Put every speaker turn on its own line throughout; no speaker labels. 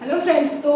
Hello friends, तो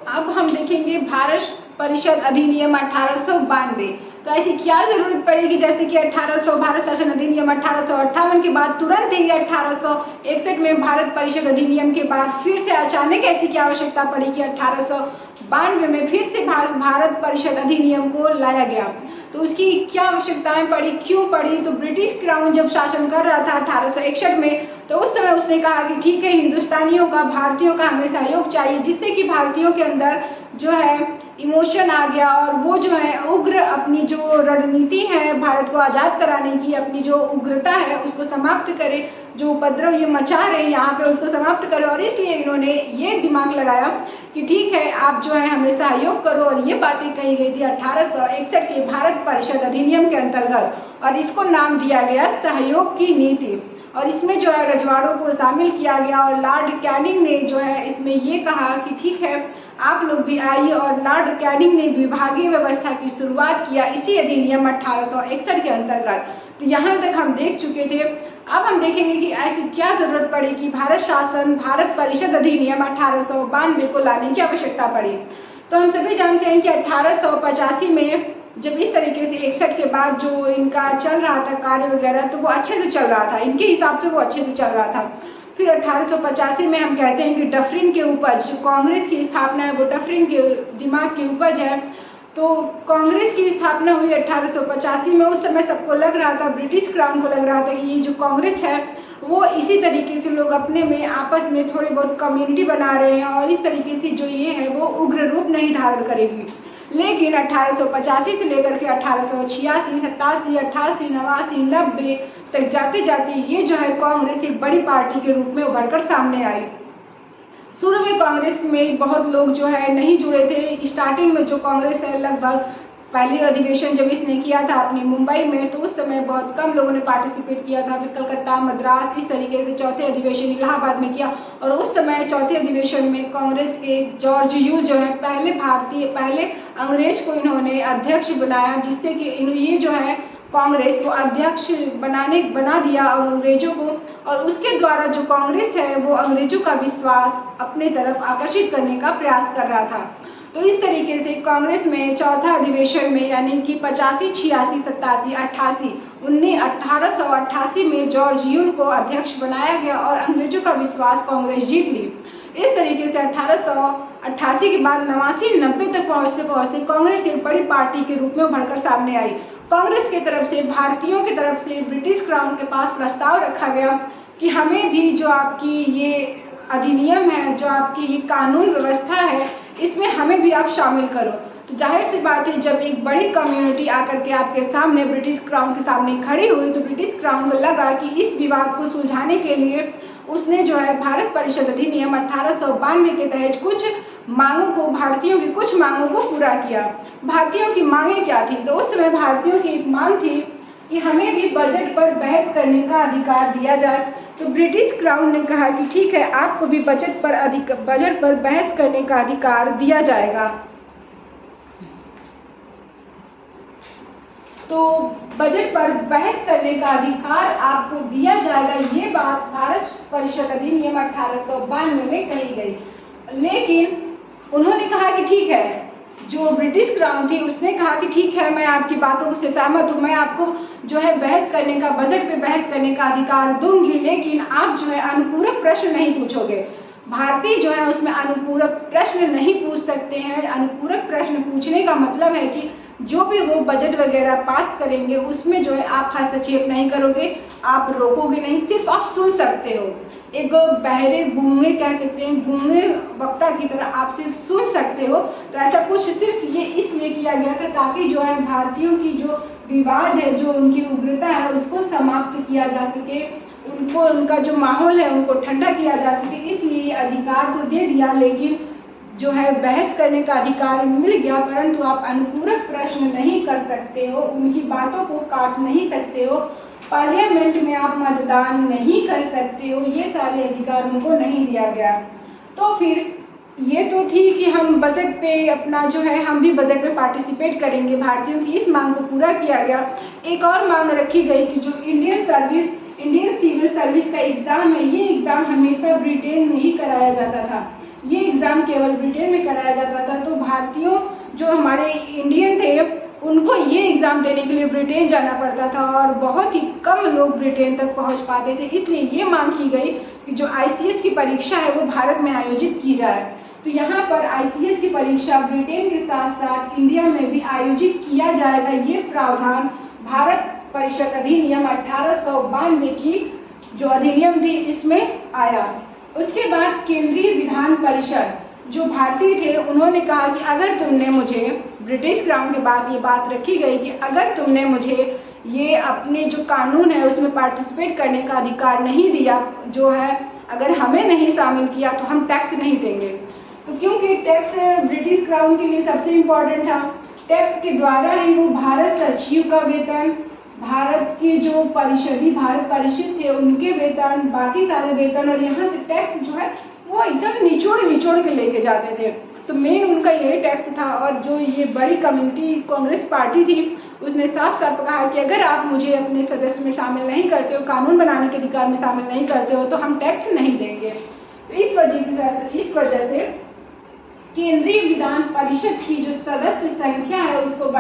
अब हम देखेंगे भारत परिषद अधिनियम 1892। तो ऐसी क्या जरूरत पड़ेगी, जैसे कि 1800 भारत शासन अधिनियम 1858 के बाद तुरंत ही 1861 में भारत परिषद अधिनियम के बाद फिर से अचानक ऐसी क्या आवश्यकता पड़ी कि 1892 में फिर से भारत परिषद अधिनियम को लाया गया। तो उसकी क्या आवश्यकताएं पड़ी, क्यों पड़ी? तो ब्रिटिश क्राउन जब शासन कर रहा था 1861 में, तो उस समय उसने कहा कि ठीक है, हिंदुस्तानियों का, भारतीयों का हमें सहयोग चाहिए, जिससे कि भारतीयों के अंदर जो है इमोशन आ गया और वो जो है उग्र अपनी जो रणनीति है भारत को आज़ाद कराने की, अपनी जो उग्रता है उसको समाप्त करे, जो उपद्रव ये मचा रहे हैं यहाँ पे उसको समाप्त करो। और इसलिए इन्होंने ये दिमाग लगाया कि ठीक है, आप जो है हमें सहयोग करो। और ये बातें कही गई थी 1861 के भारत परिषद अधिनियम के अंतर्गत, और इसको नाम दिया गया सहयोग की नीति। और इसमें जो है रजवाड़ों को शामिल किया गया और लॉर्ड कैनिंग ने जो है इसमें ये कहा कि ठीक है, आप लोग भी आइए। और लॉर्ड कैनिंग ने विभागीय व्यवस्था की शुरुआत किया इसी अधिनियम 1861 के अंतर्गत। तो यहाँ तक हम देख चुके थे। अब हम देखेंगे कि ऐसी क्या जरूरत पड़ी कि भारत शासन भारत परिषद अधिनियम 1892 को लाने की आवश्यकता पड़ी। तो हम सभी जानते हैं कि 1885 में जब इस तरीके से 61 के बाद जो इनका चल रहा था कार्य वगैरह, तो वो अच्छे से चल रहा था, इनके हिसाब से वो अच्छे से चल रहा था। फिर 1885 में हम कहते हैं कि डफरिन के उपज, जो कांग्रेस की स्थापना है वो डफरिन के दिमाग की उपज है। तो कांग्रेस की स्थापना हुई 1885 में। उस समय सबको लग रहा था, ब्रिटिश क्राउन को लग रहा था कि ये जो कांग्रेस है वो इसी तरीके से लोग अपने में आपस में थोड़ी बहुत कम्युनिटी बना रहे हैं और इस तरीके से जो ये है वो उग्र रूप नहीं धारण करेगी। लेकिन 1885 से लेकर के 1886, 87, 88, 89, 90 तक जाते जाते ये जो है कांग्रेस एक बड़ी पार्टी के रूप में उभरकर सामने आई। शुरू में कांग्रेस में बहुत लोग जो है नहीं जुड़े थे। स्टार्टिंग में जो कांग्रेस है, लगभग पहले अधिवेशन जब इसने किया था अपनी मुंबई में, तो उस समय बहुत कम लोगों ने पार्टिसिपेट किया था। फिर कलकत्ता, मद्रास, इस तरीके से चौथे अधिवेशन इलाहाबाद में किया। और उस समय चौथे अधिवेशन में कांग्रेस के जॉर्ज यू जो है पहले अंग्रेज को इन्होंने अध्यक्ष बनाया, जिससे कि ये जो है कांग्रेस वो अध्यक्ष बना दिया अंग्रेजों को। और उसके द्वारा जो कांग्रेस है वो अंग्रेजों का विश्वास अपने तरफ आकर्षित करने का प्रयास कर रहा था। तो इस तरीके से कांग्रेस में चौथा अधिवेशन में, यानी कि 85, 86, 87, 88, 1888 में जॉर्ज यूल को अध्यक्ष बनाया गया और अंग्रेजों का विश्वास कांग्रेस जीत ली। इस तरीके से 1888 के बाद 89, 90 तक पहुँचते कांग्रेस एक बड़ी पार्टी के रूप में उभरकर सामने आई। कांग्रेस की तरफ से, भारतीयों की तरफ से ब्रिटिश क्राउन के पास प्रस्ताव रखा गया कि हमें भी जो आपकी ये अधिनियम है, जो आपकी ये कानून व्यवस्था है, इसमें हमें भी आप शामिल करो। तो जाहिर सी बात है, जब एक बड़ी कम्युनिटी आकर के आपके सामने ब्रिटिश क्राउन के सामने खड़ी हुई, तो ब्रिटिश क्राउन को लगा कि इस विवाद को सुलझाने के लिए उसने जो है भारत परिषद अधिनियम 1892 के तहत कुछ मांगों को, भारतीयों की कुछ मांगों को पूरा किया। भारतीयों की मांगें क्या थी? तो उस समय भारतीयों की एक मांग थी कि हमें भी बजट पर बहस करने का अधिकार दिया जाए। तो ब्रिटिश क्राउन ने कहा कि ठीक है, आपको भी बजट पर बहस करने का अधिकार दिया जाएगा। तो बजट पर बहस करने का अधिकार आपको दिया जाएगा, ये बात भारत परिषद अधिनियम 1892 में कही गई। लेकिन उन्होंने कहा कि ठीक है, जो ब्रिटिश क्राउन थी उसने कहा कि ठीक है, मैं आपकी बातों से सहमत हूँ, मैं आपको जो है बहस करने का, बजट पे बहस करने का अधिकार दूंगी, लेकिन आप जो है अनुपूरक प्रश्न नहीं पूछोगे। भारतीय जो है उसमें अनुपूरक प्रश्न नहीं पूछ सकते हैं। अनुपूरक प्रश्न पूछने का मतलब है कि जो भी वो बजट वगैरह पास करेंगे उसमें जो है आप हस्तक्षेप नहीं करोगे, आप रोकोगे नहीं, सिर्फ आप सुन सकते हो। एक बहरे गूंगे कह सकते हैं, गूंगे वक्ता की तरह आप सिर्फ सुन सकते हो। तो ऐसा कुछ सिर्फ ये इसलिए किया गया था ताकि जो है भारतीयों की जो विवाद है, जो उनकी उग्रता है, उसको समाप्त किया जा सके, उनको, उनका जो माहौल है उनको ठंडा किया जा सके। इसलिए अधिकार तो दे दिया, लेकिन जो है बहस करने का अधिकार मिल गया, परंतु आप अनुपूरक प्रश्न नहीं कर सकते हो, उनकी बातों को काट नहीं सकते हो, पार्लियामेंट में आप मतदान नहीं कर सकते हो, ये सारे अधिकार उनको नहीं दिया गया। तो फिर ये तो थी कि हम बजट पे अपना जो है, हम भी बजट में पार्टिसिपेट करेंगे। भारतीयों की इस मांग को पूरा किया गया। एक और मांग रखी गई कि जो इंडियन सिविल सर्विस का एग्ज़ाम है, ये एग्ज़ाम हमेशा ब्रिटेन में ही कराया जाता था। ये एग्ज़ाम केवल ब्रिटेन में कराया जाता था। तो भारतीयों जो हमारे इंडियन थे उनको ये एग्ज़ाम देने के लिए ब्रिटेन जाना पड़ता था और बहुत ही कम लोग ब्रिटेन तक पहुंच पाते थे। इसलिए ये मांग की गई कि जो ICS की परीक्षा है वो भारत में आयोजित की जाए। तो यहाँ पर ICS की परीक्षा ब्रिटेन के साथ साथ इंडिया में भी आयोजित किया जाएगा। ये प्रावधान भारत परिषद अधिनियम 1892 की जो अधिनियम थी इसमें आया। उसके बाद केंद्रीय विधान परिषद जो भारतीय थे उन्होंने कहा कि अगर तुमने मुझे, ब्रिटिश क्राउन के बाद ये बात रखी गई कि अगर तुमने मुझे ये अपने जो कानून है उसमें पार्टिसिपेट करने का अधिकार नहीं दिया, जो है अगर हमें नहीं शामिल किया तो हम टैक्स नहीं देंगे। तो क्योंकि टैक्स ब्रिटिश क्राउन के लिए सबसे इम्पोर्टेंट था, टैक्स के द्वारा ही वो भारत सचिव का वेतन, भारत के जो भारत परिषद थे उनके वेतन, बाकी सारे वेतन और यहाँ से टैक्स जो है वो एकदम निचोड़ के लेके जाते थे। तो मेन उनका यही टैक्स था। और जो ये बड़ी कम्युनिटी कांग्रेस पार्टी थी उसने साफ साफ कहा कि अगर आप मुझे अपने सदस्य में शामिल नहीं करते हो, कानून बनाने के अधिकार में शामिल नहीं करते हो तो हम टैक्स नहीं देंगे। तो इस वजह से केंद्रीय विधान परिषद की जो सदस्य संख्या है उसको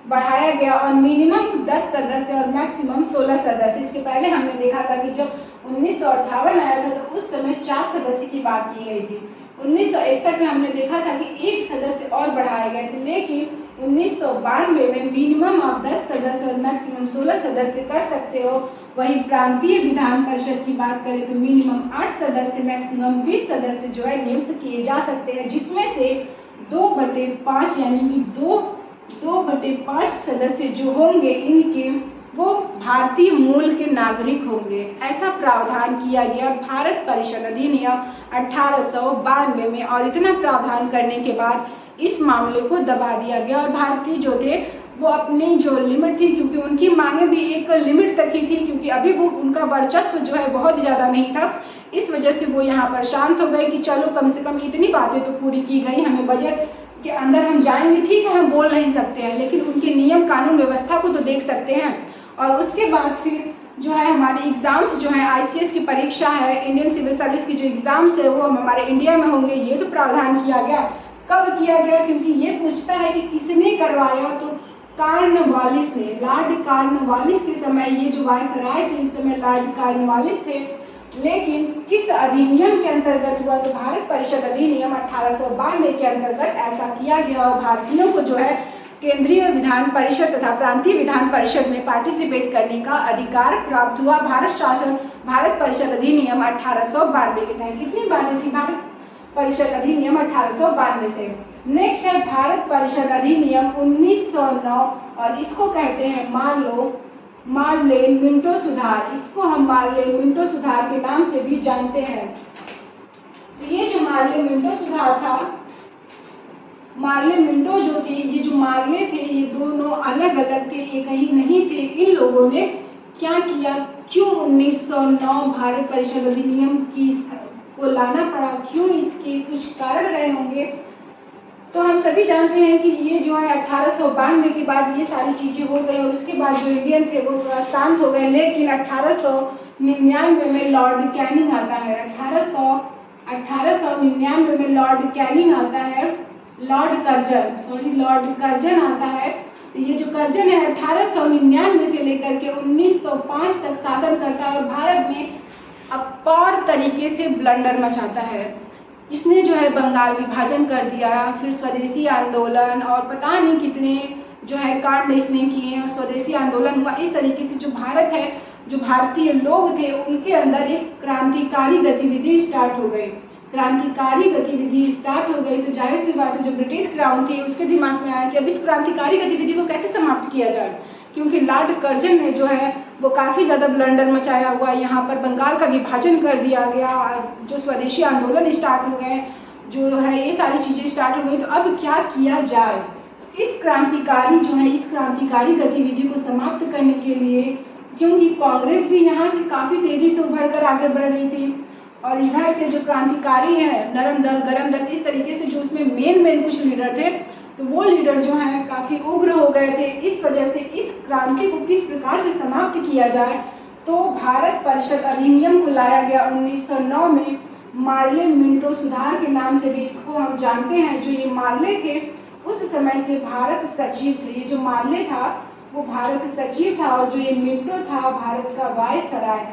बढ़ाया गया और मिनिमम 10 सदस्य और मैक्सिमम 16 सदस्य। इसके पहले हमने देखा था कि जब 1958 आया था तो उस समय 4 सदस्य की बात की गई थी। 1961 में हमने देखा था कि 1 सदस्य और बढ़ाए गए थे, लेकिन 1992 में मिनिमम आप 10 सदस्य और मैक्सिमम 16 सदस्य कर सकते हो। वहीं प्रांतीय विधान परिषद की बात करें तो मिनिमम 8 सदस्य मैक्सिमम 20 सदस्य जो है नियुक्त किए जा सकते हैं, जिसमें से 2/5 यानी कि 2/5 सदस्य जो होंगे इनके वो भारतीय मूल के नागरिक होंगे। ऐसा प्रावधान किया गया भारत परिषद अधिनियम 1892 में। और इतना प्रावधान करने के बाद इस मामले को दबा दिया गया और भारतीय जो थे वो अपनी जो लिमिट थी, क्योंकि उनकी मांगे भी एक लिमिट तक ही थी, क्योंकि अभी वो उनका वर्चस्व जो है बहुत ज़्यादा नहीं था, इस वजह से वो यहाँ पर शांत हो गए कि चलो कम से कम इतनी बातें तो पूरी की गई, हमें बजट के अंदर हम जाएंगे, ठीक है हम बोल नहीं सकते हैं लेकिन उनके नियम कानून व्यवस्था को तो देख सकते हैं। और उसके बाद फिर जो है हमारे एग्ज़ाम्स जो है ICS की परीक्षा है, इंडियन सिविल सर्विस की जो एग्ज़ाम्स है वो हमारे इंडिया में होंगे। ये तो प्रावधान किया गया। कब किया गया? क्योंकि ये पूछता है कि किसने करवाया, तो कॉर्नवालिस ने, लॉर्ड कॉर्नवालिस के समय ये जो वायसराय थे उस समय लॉर्ड कॉर्नवालिस थे। लेकिन किस अधिनियम के अंतर्गत हुआ? तो भारत परिषद अधिनियम 1892 के अंतर्गत ऐसा किया गया और भारतीयों को जो है केंद्रीय विधान परिषद तथा प्रांतीय विधान परिषद में पार्टिसिपेट करने का अधिकार प्राप्त हुआ भारत परिषद अधिनियम 1892 के तहत। कितनी बातें थी भारत परिषद अधिनियम 1892 से। नेक्स्ट है भारत परिषद अधिनियम 1909 और इसको कहते हैं मार्ले मिंटो सुधार। इसको हम मार्ले मिंटो सुधार के नाम से भी जानते हैं। तो ये जो मार्ले मिंटो सुधार था, मार्ले मिंटो जो थे, ये जो मार्ले थे ये दोनों अलग अलग थे, एक ही नहीं थे। इन लोगों ने क्या किया, क्यों 1909 भारत परिषद अधिनियम को लाना पड़ा, क्यों, इसके कुछ कारण रहे होंगे। तो हम सभी जानते हैं कि ये जो है 1892 के बाद ये सारी चीज़ें हो गई और उसके बाद जो इंडियन थे वो थोड़ा शांत हो गए। लेकिन 1899 में लॉर्ड कैनिंग आता है। 1899 में लॉर्ड कैनिंग आता है, लॉर्ड कर्जन आता है। तो ये जो कर्जन है 1899 से लेकर के 1905 तक शासन करता है और भारत में अपार तरीके से ब्लंडर मचाता है। इसने जो है बंगाल विभाजन कर दिया, फिर स्वदेशी आंदोलन और पता नहीं कितने जो है कांड इसने किए और स्वदेशी आंदोलन हुआ। इस तरीके से जो भारत है, जो भारतीय लोग थे उनके अंदर एक क्रांतिकारी गतिविधि स्टार्ट हो गई। तो जाहिर सी बात है जो ब्रिटिश क्राउन थी उसके दिमाग में आया कि अब इस क्रांतिकारी गतिविधि को कैसे समाप्त किया जाए, क्योंकि लॉर्ड कर्जन ने जो है वो काफ़ी ज़्यादा ब्लंडर मचाया हुआ। यहाँ पर बंगाल का विभाजन कर दिया गया, जो स्वदेशी आंदोलन स्टार्ट हो गए, जो है ये सारी चीज़ें स्टार्ट हो गई। तो अब क्या किया जाए? इस क्रांतिकारी गतिविधि को समाप्त करने के लिए, क्योंकि कांग्रेस भी यहाँ से काफ़ी तेज़ी से उभर कर आगे बढ़ रही थी और इधर से जो क्रांतिकारी हैं, नरम दल गरम दल, इस तरीके से जो उसमें मेन कुछ लीडर थे, तो वो लीडर जो हैं काफ़ी उग्र हो गए थे। इस वजह से इस क्रांति को किस प्रकार से समाप्त किया जाए, तो भारत परिषद अधिनियम को लाया गया 1909 में, मार्ले मिंटो सुधार के नाम से भी इसको हम जानते हैं। जो ये मार्ले थे उस समय के भारत सचिव थे। ये जो मार्ले था वो भारत सचिव था और जो ये मिंटो था भारत का वायसराय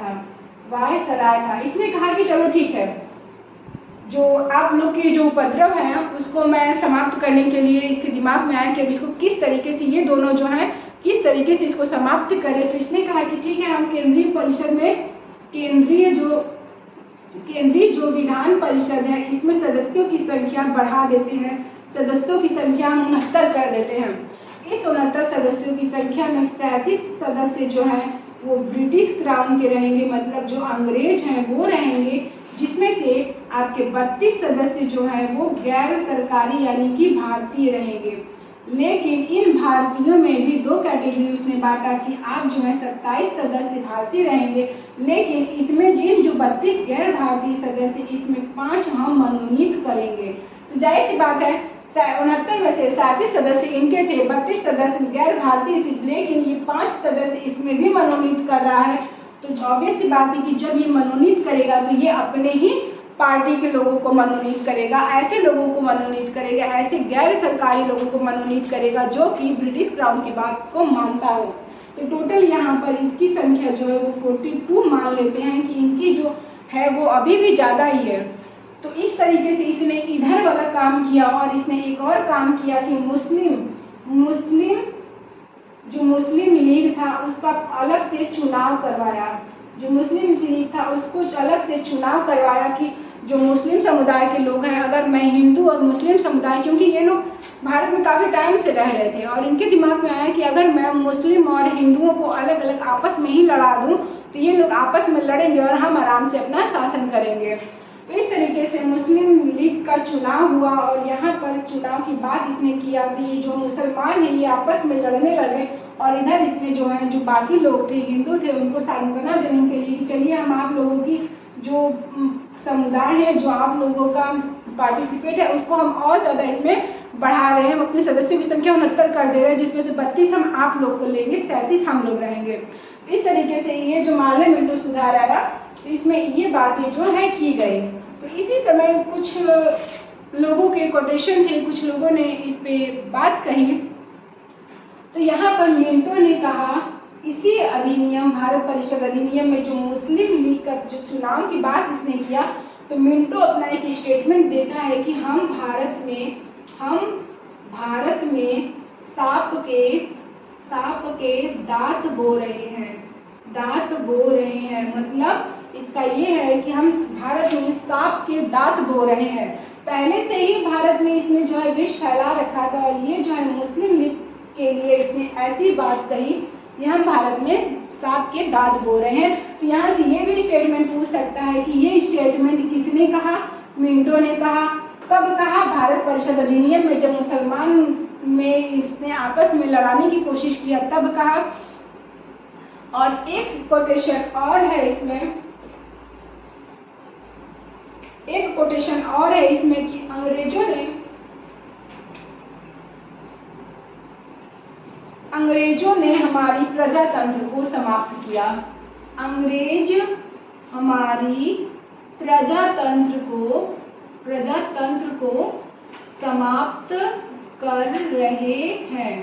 था। इसने कहा कि चलो ठीक है, जो आप लोग के जो उपद्रव हैं उसको मैं समाप्त करने के लिए इसके दिमाग में आया कि अब इसको किस तरीके से ये दोनों जो हैं किस तरीके से इसको समाप्त करें। तो इसने कहा कि ठीक है, हम केंद्रीय परिषद में केंद्रीय जो विधान परिषद है इसमें सदस्यों की संख्या बढ़ा देते हैं। सदस्यों की संख्या हम 69 कर देते हैं। इस 69 सदस्यों की संख्या में 37 सदस्य जो हैं वो ब्रिटिश क्राउन के रहेंगे, मतलब जो अंग्रेज हैं वो रहेंगे, जिसमें से आपके 32 सदस्य जो हैं वो गैर सरकारी यानी कि भारतीय रहेंगे। लेकिन इन भारतीयों में भी दो कैटेगरी उसने बांटा कि आप जो है 27 सदस्य भारतीय रहेंगे, लेकिन इसमें जिन जो 32 गैर भारतीय सदस्य इसमें 5 हम मनोनीत करेंगे। तो जाहिर सी बात है 69 में से 37 सदस्य इनके थे, 32 सदस्य गैर भारतीय थे, लेकिन ये 5 सदस्य इसमें भी मनोनीत कर रहा है। तो ऑब्वियस सी बात है कि जब ये मनोनीत करेगा तो ये अपने ही पार्टी के लोगों को मनोनीत करेगा, ऐसे लोगों को मनोनीत करेगा, ऐसे गैर सरकारी लोगों को मनोनीत करेगा जो कि ब्रिटिश क्राउन की बात को मानता हो। तो टोटल यहाँ पर इसकी संख्या जो है वो 42 मान लेते हैं कि इनकी जो है वो अभी भी ज़्यादा ही है। तो इस तरीके से इसने इधर वाला काम किया और इसने एक और काम किया कि मुस्लिम लीग था उसका अलग से चुनाव करवाया। जो मुस्लिम लीग था उसको अलग से चुनाव करवाया कि जो मुस्लिम समुदाय के लोग हैं, अगर मैं हिंदू और मुस्लिम समुदाय, क्योंकि ये लोग भारत में काफ़ी टाइम से रह रहे थे और इनके दिमाग में आया कि अगर मैं मुस्लिम और हिंदुओं को अलग अलग आपस में ही लड़ा दूं तो ये लोग आपस में लड़ेंगे और हम आराम से अपना शासन करेंगे। तो इस तरीके से मुस्लिम लीग का चुनाव हुआ और यहाँ पर चुनाव की बात इसने किया कि ये जो मुसलमान हैं ये आपस में लड़ने लगे और इधर इसने जो है जो बाकी लोग थे हिंदू थे उनको सांत्वना देने के लिए कि चलिए हम आप लोगों की जो समुदाय है, जो आप लोगों का पार्टिसिपेट है उसको हम और ज़्यादा इसमें बढ़ा रहे हैं। हम अपने सदस्यों की संख्या 69 कर दे रहे हैं, जिसमें से 32 हम आप लोग को लेंगे, 37 हम लोग रहेंगे। इस तरीके से ये जो मार्ले मिंटो सुधार आया तो इसमें ये बातें जो है की गई। तो इसी समय कुछ लोगों के कोटेशन थे, कुछ लोगों ने इस पे बात कही। तो यहाँ पर मिंटो ने कहा, इसी अधिनियम भारत परिषद अधिनियम में जो मुस्लिम लीग का जो चुनाव की बात इसने किया, तो मिंटो अपना एक स्टेटमेंट देता है कि हम भारत में सांप के दांत बो रहे हैं। मतलब इसका ये है कि हम भारत में सांप के दांत बो रहे हैं। पहले से ही भारत में इसने जो है विष फैला रखा था और ये जो है मुस्लिम लीग के लिए इसने ऐसी बात कही कि हम भारत में सांप के दांत बो रहे हैं। तो यहाँ से ये भी स्टेटमेंट पूछ सकता है कि ये स्टेटमेंट किसने कहा? मिंटो ने कहा। कब कहा? भारत परिषद अधिनियम में, जब मुसलमान में इसने आपस में लड़ाने की कोशिश किया तब कहा। और एक कोटेशन और है इसमें, कि अंग्रेजों ने हमारी प्रजातंत्र को समाप्त किया। अंग्रेज हमारी प्रजातंत्र को समाप्त कर रहे हैं।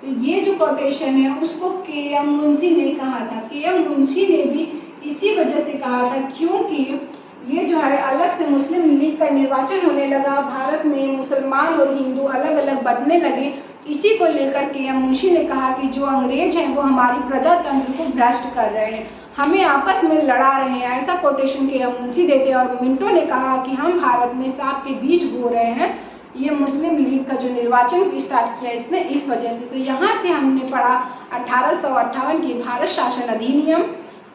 तो ये जो कोटेशन है उसको के.एम. मुंशी ने कहा था। के.एम. मुंशी ने भी इसी वजह से कहा था क्योंकि ये जो है अलग से मुस्लिम लीग का निर्वाचन होने लगा, भारत में मुसलमान और हिंदू अलग अलग बंटने लगे। इसी को लेकर के.एम. मुंशी ने कहा कि जो अंग्रेज हैं वो हमारी प्रजातंत्र को भ्रष्ट कर रहे हैं, हमें आपस में लड़ा रहे हैं। ऐसा कोटेशन के.एम. मुंशी देते। और मिंटो ने कहा कि हम भारत में सांप के बीज बो रहे हैं। ये मुस्लिम लीग का जो निर्वाचन स्टार्ट किया इसने इस वजह से। तो यहाँ से हमने पढ़ा 1858 की भारत शासन अधिनियम।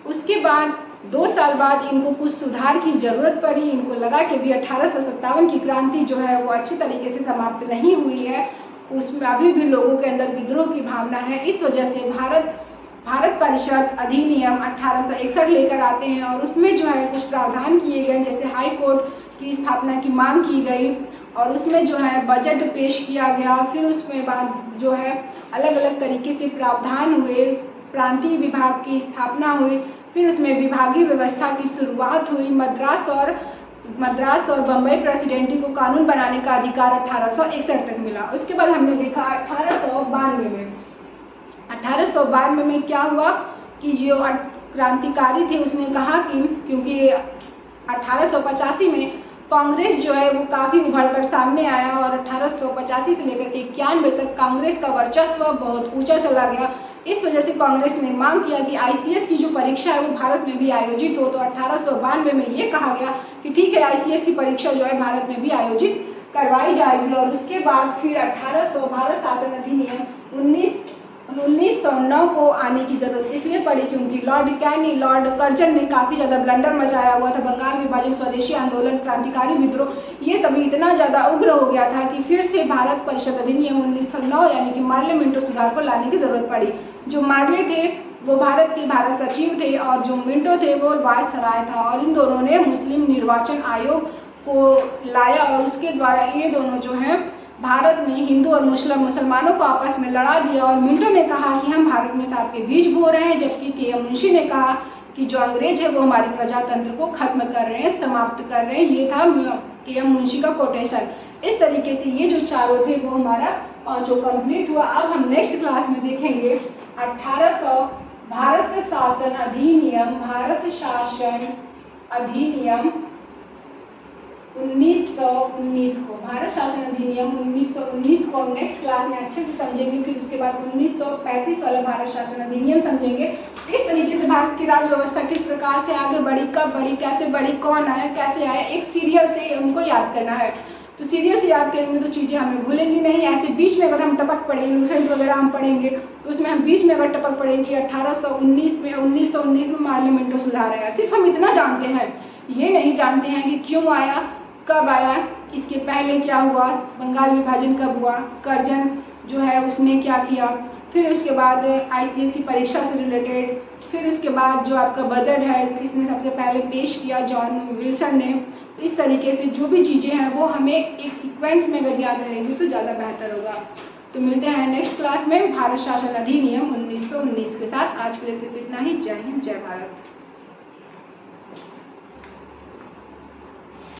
उसके बाद 2 साल बाद इनको कुछ सुधार की जरूरत पड़ी। इनको लगा कि भी 1857 की क्रांति जो है वो अच्छी तरीके से समाप्त नहीं हुई है, उसमें अभी भी लोगों के अंदर विद्रोह की भावना है। इस वजह से भारत परिषद अधिनियम 1861 लेकर आते हैं और उसमें जो है कुछ प्रावधान किए गए, जैसे हाई कोर्ट की स्थापना की मांग की गई और उसमें जो है बजट पेश किया गया। फिर उसमें बाद जो है अलग अलग तरीके से प्रावधान हुए, प्रांतीय विभाग की स्थापना हुई, फिर उसमें विभागीय व्यवस्था की शुरुआत हुई। मद्रास और मद्रास और बम्बई प्रेसिडेंसी को कानून बनाने का अधिकार 1861 तक मिला। उसके बाद हमने देखा 1892 में, 1892 में क्या हुआ कि जो क्रांतिकारी थे उसने कहा कि क्योंकि 1885 में कांग्रेस जो है वो काफ़ी उभरकर सामने आया और 1885 से लेकर के 91 तक कांग्रेस का वर्चस्व बहुत ऊंचा चला गया। इस वजह से कांग्रेस ने मांग किया कि आईसीएस की जो परीक्षा है वो भारत में भी आयोजित हो। तो 1892 में ये कहा गया कि ठीक है, आईसीएस की परीक्षा जो है भारत में भी आयोजित करवाई जाएगी। और उसके बाद फिर 1800 भारत शासन अधिनियम 1909 को आने की जरूरत इसलिए पड़ी क्योंकि लॉर्ड कर्जन ने काफ़ी ज़्यादा ब्लंडर मचाया हुआ था। बंगाल विभाजन, स्वदेशी आंदोलन, क्रांतिकारी विद्रोह, ये सभी इतना ज़्यादा उग्र हो गया था कि फिर से भारत परिषद अधिनियम 1909 यानी कि मार्ले मिंटो सुधार को लाने की जरूरत पड़ी। जो मार्ले थे वो भारत के भारत सचिव थे और जो मिंटो थे वो वायसराय था, और इन दोनों ने मुस्लिम निर्वाचन आयोग को लाया और उसके द्वारा ये दोनों जो हैं भारत में हिंदू और मुसलमानों को आपस में लड़ा दिया। और मिंटो ने कहा कि हम भारत में सांप के बीज बो रहे हैं, जबकि के.एम. मुंशी ने कहा कि जो अंग्रेज है वो हमारे प्रजातंत्र को खत्म कर रहे हैं, समाप्त कर रहे हैं। ये था के.एम. मुंशी का कोटेशन। इस तरीके से ये जो चारों थे वो हमारा पांचों कंप्लीट हुआ। अब हम नेक्स्ट क्लास में देखेंगे 1800 भारत शासन अधिनियम 1919 को, भारत शासन अधिनियम 1919 को हम नेक्स्ट क्लास में अच्छे से समझेंगे। फिर उसके बाद 1935 वाला भारत शासन अधिनियम समझेंगे। इस तरीके से भारत की राज्य व्यवस्था किस प्रकार से आगे बढ़ी, कब बढ़ी, कैसे बढ़ी, कौन आया, कैसे आया, एक सीरियल से उनको याद करना है। तो सीरियल से याद करेंगे तो चीज़ें हमें भूलेंगी नहीं। ऐसे बीच में अगर हम टपक पढ़ेंगे, लूसेंट वगैरह हम पढ़ेंगे तो उसमें हम बीच में अगर टपक पढ़ेंगे 1919 में मार्ले मिंटो सुधार आया, सिर्फ हम इतना जानते हैं, ये नहीं जानते हैं कि क्यों आया, कब आया, इसके पहले क्या हुआ, बंगाल विभाजन कब हुआ, कर्जन जो है उसने क्या किया, फिर उसके बाद आईसीएस की परीक्षा से रिलेटेड, फिर उसके बाद जो आपका बजट है किसने सबसे पहले पेश किया, जॉन विल्सन ने। तो इस तरीके से जो भी चीज़ें हैं वो हमें एक सीक्वेंस में अगर याद रहेंगी तो ज़्यादा बेहतर होगा। तो मिलते हैं नेक्स्ट क्लास में भारत शासन अधिनियम 1919 के साथ। आज के लिए सिर्फ इतना ही। जय हिंद, जय भारत।